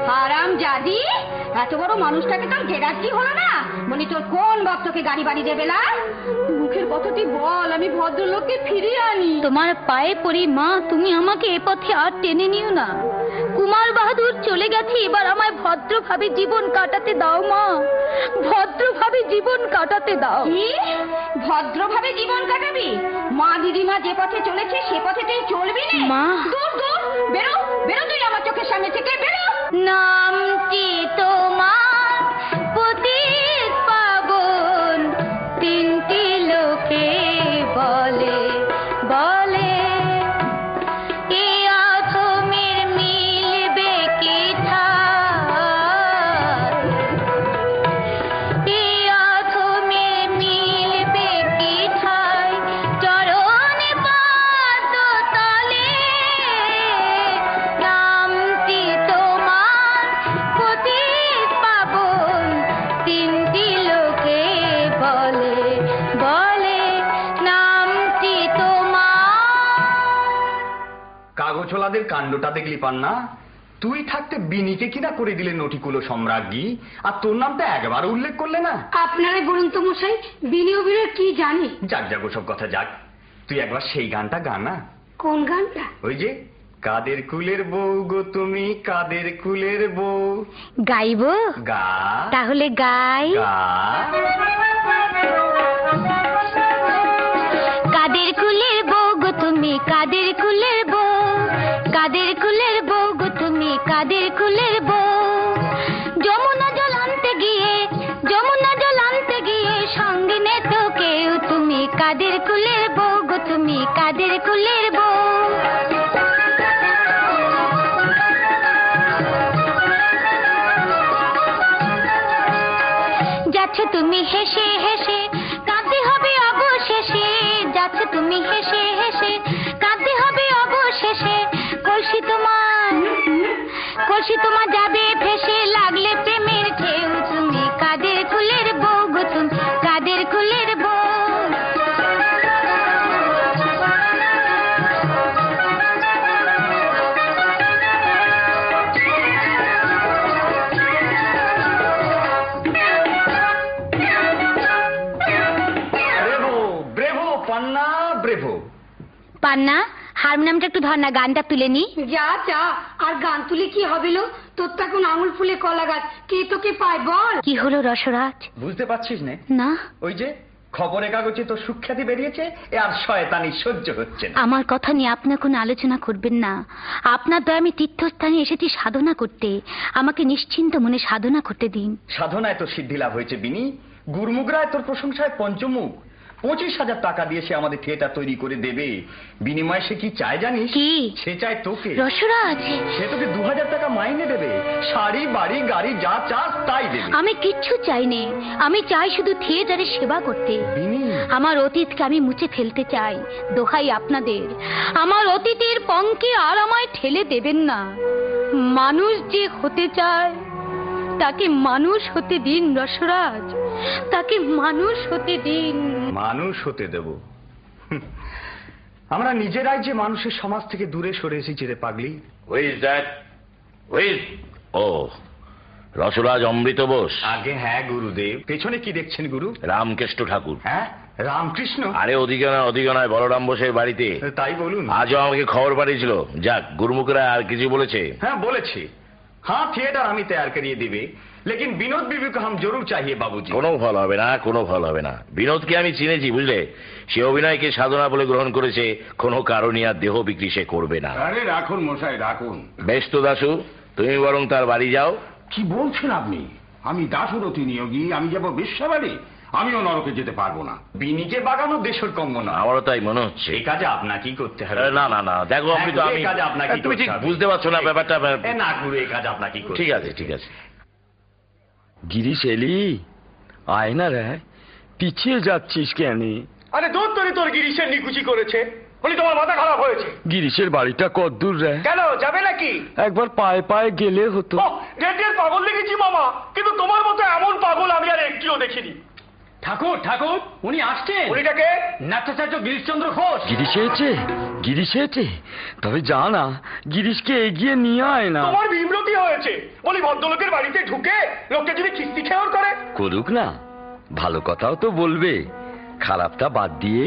হারাম জাদি, এত বড় মানুষটাকে তোর গেরাজি হলো না? বলি তোর কোন ভক্তকে গাড়ি বাড়ি দেবে? না মুখের কথাটি বল, আমি ভদ্রলোককে ফিরিয়ে আনি। তোমার পায়ে পড়ি মা, তুমি আমাকে এ পথে আর টেনে নিও না। কুমার বাহাদুর চলে গেছে, এবার আমায় ভদ্রভাবে জীবন কাটাতে দাও মা, ভদ্রভাবে জীবন কাটাতে দাও। কি ভদ্রভাবে জীবন কাটাবি? মা দিদিমা যে পথে চলেছে সে পথে তুই চলবি না? মা, দূর দূর, বেরো বেরো, তুই আমার চোখের সামনে থেকে বেরো। নামটি তোমার পতিত পাবন, তিনটি লোকে বলে বলে, এ আথমের মিলবে কি ঠাই, এ আথমের মিলবে কি ঠাই, চরণে পাদ তলে, নামটি তোমার পতিত পাবন, তিনটি লোকে বলে বলে, নামটি তোমার। কাগজওয়ালাদের কাণ্ডটা দেখলি পান্না? তুই থাকতে বিনিকে কিনা করে দিলে নটিকুলো সম্রাজ্ঞী, আর তোর নামটা একবার উল্লেখ করলে না। আপনারাই বলুন তো মশাই, বিনি অভিনয় কি জানে? যাক যাক, ওসব কথা যাক, তুই একবার সেই গানটা গা না। কোন গানটা? ওই যে, কাদের কুলের বউ গো তুমি, কাদের কুলের বউ। গাইবো? গা। তাহলে গাই। গা। কাদের কুলের বউ গো তুমি, কাদের কুলের বউ, কাদের কুলের বউ গো তুমি, কাদের কুলের বউ, যমুনা জল আনতে গিয়ে, যমুনা জল আনতে গিয়ে সঙ্গে নে তো কেউ, তুমি কাদের কুলের বউ গো তুমি, কাদের কুলের বউ। যাচ্ছ তুমি হেসে হেসে, কাঁদতে হবে অবশেষে, যাচ্ছ তুমি হেসে হেসে, কাঁদতে হবে অবশেষে, কলসি তোমার, কলসি তোমার যাবে ভেসে, লাগলে প্রেমের ঢেউ, তুমি কাদের কুলের বউ গো তুমি, কাদের কুলের বউ। ব্রেভো ব্রেভো পান্না, ব্রেভো। পান্না, হারমোনিয়ামটা একটু ধর না, গানটা তুলে নি। যা যা, আর গান তুলে কি হবে? লো তোর তো এখন আঙুল ফুলে কলা গাছ, কে তোকে পায় বল? কি হলো রসরাজ? বুঝতে পারছিস না? না, ওই যে খবরের কাগজে তো সুখ্যাতি বেরিয়েছে, এ আর শয়তানি সহ্য হচ্ছে না। আমার কথা নিয়ে আপনার কোনো আলোচনা করবেন না। আপনার দয়া আমি তীর্থস্থানে এসেছি সাধনা করতে, আমাকে নিশ্চিন্ত মনে সাধনা করতে দিন। সাধনায় তো সিদ্ধি লাভ হয়েছে বিনি, গুরমুগরায় তোর প্রশংসায় পঞ্চমুখ। 25,000 টাকা দিয়ে সে আমাদের থিয়েটার তৈরি করে দেবে, বিনিময়ে সে কি চায় জানিস? কি? সে চায় তোকে। রসরাজ, সে তোকে 2000 টাকা মাইনে দেবে, শাড়ি বাড়ি গাড়ি যা চাস তাই দেবে। আমি কিচ্ছু চাইনি, আমি চাই শুধু থিয়েটারের সেবা করতে। বিনি, আমার অতীতকে আমি মুছে ফেলতে চাই, দোহাই আপনাদের, আমার অতীতের পঙ্কে আর আমায় ঠেলে দেবেন না। মানুষ যে হতে চায় তাকে মানুষ হতে দিন রসরাজ, তাকে মানুষ হতে দিন। মানুষ হতে দেব? আমরা নিজেরাই যে মানুষের সমাজ থেকে দূরে সরে এসেছি রে পাগলি। Who is that? Who is? Oh, Rasraj অমৃত বোস। আগে হ্যাঁ গুরুদেব। পেছনে কি দেখছেন গুরু? রামকৃষ্ণ ঠাকুর। হ্যাঁ, রামকৃষ্ণ? আরে অধিগনায় বলরাম বোসের বাড়িতে। তাই বলুন। আজও আমাকে খবর পাঠিয়েছিল। যাক, গুরুমুখরা আর কিছু বলেছে? হ্যাঁ বলেছি, हाँ थिएटर हम ही तैयार करिए देवे, लेकिन विनोद बीबी को हम जरूर चाहिए बाबूजी। কোনো ফল হবে না, কোনো ফল হবে না। বিনোদকে আমি চিনেছি বুঝলে, সে অভিনয়কে সাধনা বলে গ্রহণ করেছে, কোনো কারণে আর দেহ বিক্রি সে করবে না। আরে রাখুন মশাই রাখুন। বেশ তো দাশু, তুমি বরং তার বাড়ি যাও। কি বলছেন আপনি? আমি দাসরথী নিয়োগী, আমি যাব বেশ্যাবাড়ি? আমিও নরকে যেতে পারবো না। বিনিকে বাগানো দেশের কঙ্গনা। আমারও তাই মনে হচ্ছে। এই কাজে আপনাকেই করতে হবে। না না না, দেখো আপনি তো, আমি তুমি ঠিক বুঝতে পারছো না ব্যাপারটা। না গুরু, এই কাজ আপনাকেই করতে হবে। ঠিক আছে ঠিক আছে। গিরিশ এলি, আয় না রে, পিছিয়ে যাচ্ছিস কেন? আরে দূর তোর গিরিশের নিকুচি করেছে বলি তোমার মাথা খারাপ হয়েছে। গিরিশের বাড়িটা কদ্দূর রে? কেন যাবে নাকি? একবার পায়ে পায়ে গেলে হতো। ডেটের পাগল দেখেছি মামা, কিন্তু তোমার মতো এমন পাগল আমি আর একটিও দেখিনি। ঠাকুর ঠাকুর উনি আসছেন। উনিটাকে নাট্যাচার্য গিরিশচন্দ্র ঘোষ। গিরিশ এসেছে তবে যা না, গিরিশকে এগিয়ে নিয়ে আয় না। তোমার বিব্রতি হয়েছে বলি, ভদ্রলোকের বাড়িতে ঢুকে লোককে যদি খিস্তি খেয়াল করে। করুক না, ভালো কথাও তো বলবে, খারাপটা বাদ দিয়ে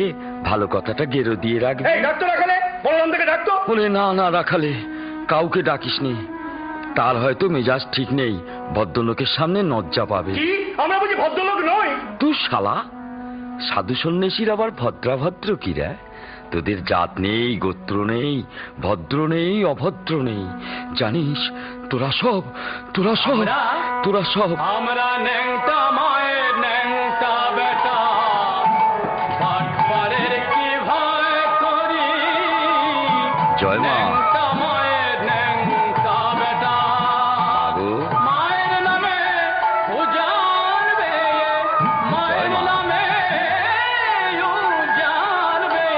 ভালো কথাটা গেরো দিয়ে রাখবে। এই ডাক্তার রাখালে বলরাম থেকে ডাক্তার। বলে না না রাখালে কাউকে ডাকিস নি, তার হয়তো মেজাজ ঠিক নেই, ভদ্রলোকের সামনে লজ্জা পাবে। কি আমরা বুঝি ভদ্রলোক নই? তুই শালা, সাধু সন্ন্যাসীর আবার ভদ্রাভদ্র কি রে? তোদের জাত নেই, গোত্র নেই, ভদ্র নেই, অভদ্র নেই, জানিস তোরা সব আমরা ন্যাংটা মায়ের ন্যাংটা বেটা, বাটপারের কি ভয় করি। জয় মা। ন্যাংটা মায়ের ন্যাংটা বেটা, আগো মায়ের নামে উজানবে, মায়ের মা। নামে উজানবে,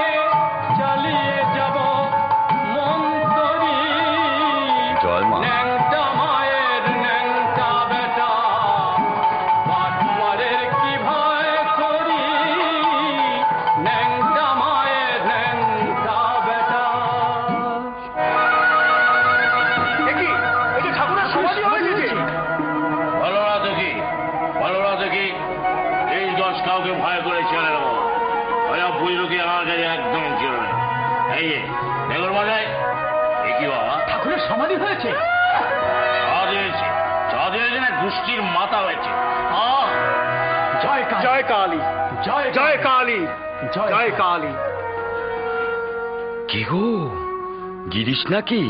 চালিয়ে যাব মন্তরি। জয় মা। ন্যাংটা মায়ের ন্যাংটা বেটা, বাটপারের কি ভয় করি। ন্যাংটা মায়ের ন্যাংটা বেটা। কি এই যে ঠাকুরের সমাধি হয়েছে? ভালো না তো কি, ভালো না তো কি, এই দশ কাউকে ভয় করে চলে নেবো। বুঝলো কি আমার কাছে একদম ছিল না। এই যে বেগর বাজায়, এ কি বাবা, ঠাকুরের সমাধি হয়েছে? চা দিয়েছে না গোষ্ঠীর মাথা হয়েছে। জয় কালী, জয় কালী, জয় কালী, জয় কালী। কে গো, গিরিশ নাকি?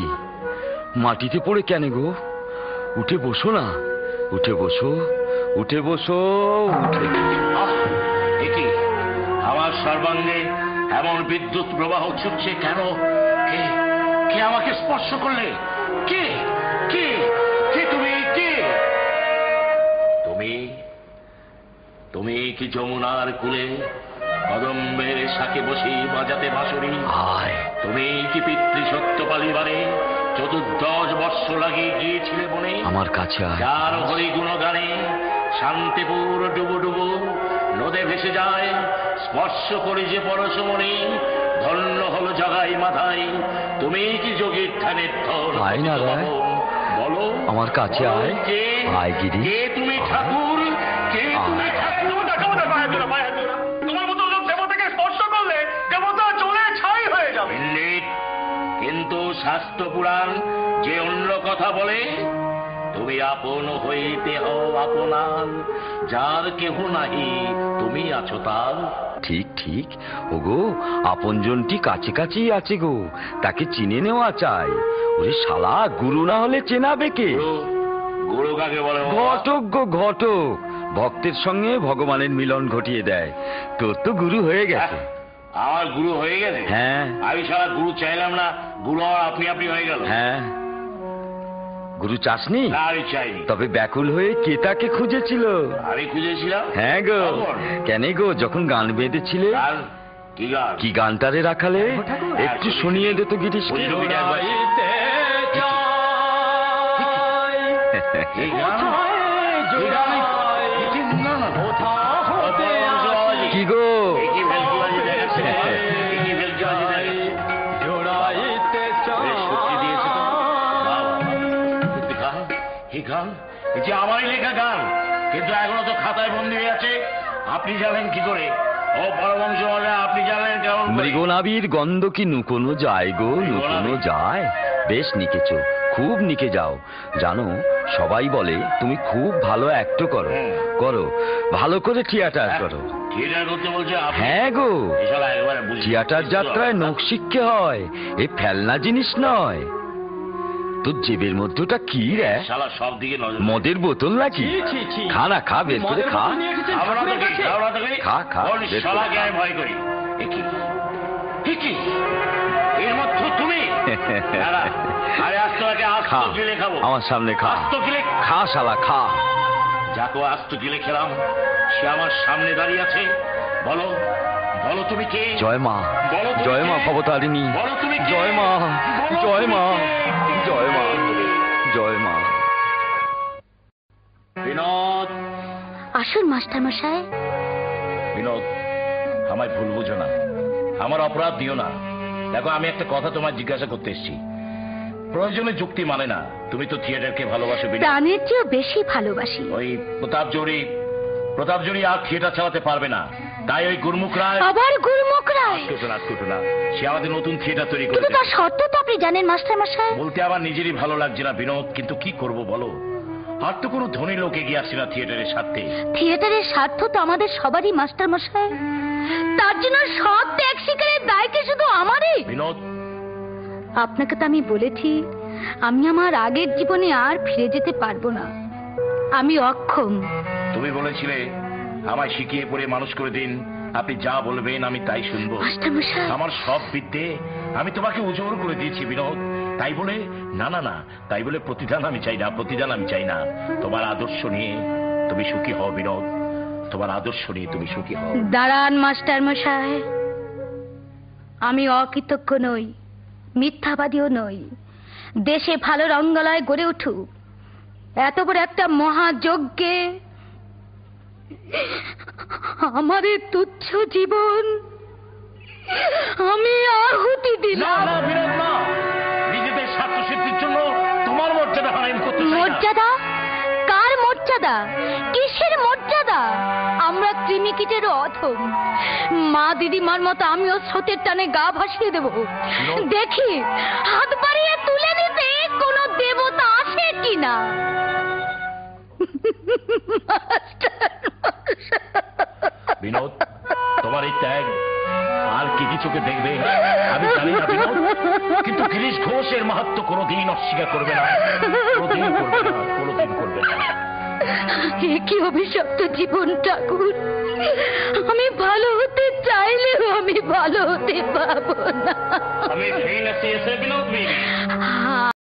মাটিতে পড়ে কেন গো? উঠে বসো না, উঠে বসো, উঠে বসো, উঠে। এ কি আমার সর্বাঙ্গে এমন বিদ্যুৎ প্রবাহ ছুটছে কেন? কে কে আমাকে স্পর্শ করলে? কে কে কে তুমি? কে তুমি? তুমি কি যমুনার কূলে কদম্বের শাকে বসে বাজাতে বাঁশরি? আয় তুমি কি পিতৃ সত্যপালিবারে 14 বর্ষ লাগিয়ে গিয়েছিলে বনে? আমার কাছে আয়। যার হরি গুণগানে শান্তিপুর ডুবু ডুবু নদে ভেসে যায়, স্পর্শ করি যে পরশমণি, ধন্য হলো জগাই মাথায়। তুমি কি যোগীর ধ্যানের ধন? আয় না রে। বলো আমার কাছে বলো, আয়। কে আয় গিরি। কে তুমি ঠাকুর? কে তুমি আয়। ঠাকুর? তোমার মতো লোক দেবতাকে স্পর্শ করলে দেবতা চলে ছাই হয়ে যাবে। পণ্ডিত, কিন্তু শাস্ত্র পুরাণ যে অন্য কথা বলে। তুমি আপন হইতে হও আপনার, যার কেহ নাহি তুমি আছো তার। ঠিক ঠিক, ওগো আপনজনটি কাছে কাছেই আছে গো, তাকে চিনে নেওয়া চাই। ওরে শালা, গুরু না হলে চেনাবে কে? গুরু, গুরু কাকে বলে বাবা? ঘটক গো ঘটক, ভক্তের সঙ্গে ভগবানের মিলন ঘটিয়ে দেয়। তোর তো গুরু হয়ে গেছে। আমার গুরু হয়ে গেছে? হ্যাঁ আমি সারা গুরু চাইলাম না, গুরু আমার আপনি আপনি হয়ে গেল। হ্যাঁ, গুরু চাসনি? না, আমি চাইনি। তবে ব্যাকুল হয়ে কে তাকে খুঁজেছিল? আমি খুঁজেছিলাম। হ্যাঁ গো। কখন? কেন গো, যখন গান বেঁধেছিলে? গান? কি গান? কি গানটারে রাখালে? একটু শুনিয়ে দে তো গিরিশকে। বুঝলো কি একবার? এই গান? এই গান? না, না। কি গো? এই কি ভেলকিবাজি দেখাচ্ছে? এই কি ভেলকিবাজি দেখাচ্ছে? বেশ শক্তি দিয়েছে তো। বাহ, বাহ, বাহ। সত্যি গান? এই গান? এই যে আমারই লেখা গান, কিন্তু এখনো তো খাতায় বন্দী হয়ে আছে। আপনি জানেন কি করে? ও পরমংশ মহাশয়, আপনি জানেন কেমন করে? মৃগনাভির গন্ধ কি নুকোনো যায় গো? নুকোনো যায়? বেশ নিকেছো, খুব নিকে যাও। জানো, সবাই বলে তুমি খুব ভালো অ্যাক্ট করো। করো, ভালো করে থিয়েটার করো। থিয়েটার করতে বলছে আপনি? হ্যাঁ গো, এসব একবারে বুঝি। থিয়েটার যাত্রায় নখ শিখতে হয়, এ ফেলনা জিনিস নয়। তোর জেবের মধ্যটা কি রে? শালা সব দিকে নজর। মদের বোতল নাকি? খা না, খা, বের করে খা। খাবো না তো কি? খাবো না তো কি? খা, খা, ওর বের করে শালাকে খা। আমি ভয় করি। এ কি? এ কি? এর মধ্যে তুমি? দাঁড়া, আরে আজ তোমাকে আস্ত খা, গিলে খাবো। আমার সামনে খা। আস্ত গিলে? খা শালা, খা। যাকে আস্ত গিলে খেলাম, সে আমার সামনে দাঁড়িয়ে আছে। বলো, বলো তুমি কে? জয় মা, বলো তুমি জয় মা কে? ভবতারিণী। বলো তুমি কে? জয় মা, বলো জয় তুমি মা, কে? জয় মা, জয় মা। বিনোদ, আসুন মাস্টার মশাই। বিনোদ, আমায় ভুল বুঝো না, আমার অপরাধ দিও না। দেখো, আমি একটা কথা তোমায় জিজ্ঞাসা করতে এসেছি, প্রয়োজনে যুক্তি মানে না। তুমি তো থিয়েটারকে ভালোবাসো বিনোদ। প্রাণের চেয়েও বেশি ভালোবাসি। ওই প্রতাপ জড়ি আর থিয়েটার চালাতে পারবে না, তাই ওই গুরমুখ রায়। আবার গুরুমুখ রায়? আটকুটো না, সে আমাদের নতুন থিয়েটার তৈরি কিন্তু করেছে। তার শর্ত তো আপনি জানেন মাস্টার মশাই। বলতে আমার নিজেরই ভালো লাগছে না বিনোদ, কিন্তু কি করব বলো, আর তো কোনো ধনী লোক এগিয়ে আসছে না থিয়েটারের স্বার্থে। থিয়েটারের স্বার্থ তো আমাদের সবারই মাস্টার মশাই, তার জন্য সব ত্যাগ স্বীকারের দায় কি শুধু আমারই? বিনোদ, আপনাকে তো আমি বলেছি, আমি আমার আগের জীবনে আর ফিরে যেতে পারবো না, আমি অক্ষম। তুমি বলেছিলে আমায় শিখিয়ে পড়ে মানুষ করে দিন, আপনি যা বলবেন আমি তাই শুনবো। মাস্টার মশাই, আমার সব বিদ্যে আমি তোমাকে উজাড় করে দিয়েছি বিনোদ, তাই বলে না, তাই বলে প্রতিদান আমি চাই না। তোমার আদর্শ নিয়ে তুমি সুখী হও বিনোদ, তোমার আদর্শ নিয়ে তুমি সুখী হও। দাঁড়ান মাস্টার মশাই, আমি অকৃতজ্ঞ নই, মিথ্যাবাদীও নই। দেশে ভালো রঙ্গলয় গড়ে উঠুক, এত বড় একটা মহাযজ্ঞে আমার এই তুচ্ছ জীবন আমি আহুতি দিলাম। না বিনোদ, না, নিজেদের স্বার্থ সিদ্ধির জন্য তোমার মর্যাদা হারাম করতে চাই না। মর্যাদা? কার মর্যাদা? কিসের মর্যাদা? আমরা কৃমিকীটের অধম। মা দিদিমার মতো আমিও স্রোতের টানে গা ভাসিয়ে দেব। দেখি হাত বাড়িয়ে তুলে নিতে কোন দেবতা আসে কিনা। বিনোদ, তোমার এই ত্যাগ আর কি চোখে দেখবে আমি জানি না বিনোদ, কিন্তু গিরিশ ঘোষের মাহাত্ম্য কোনোদিন অস্বীকার করবে না, কোনোদিন করবে না। কি অভিশপ্ত জীবন ঠাকুর, আমি ভালো হতে চাইলেও আমি ভালো হতে পারবো না। আমি সেই না বিনোদ।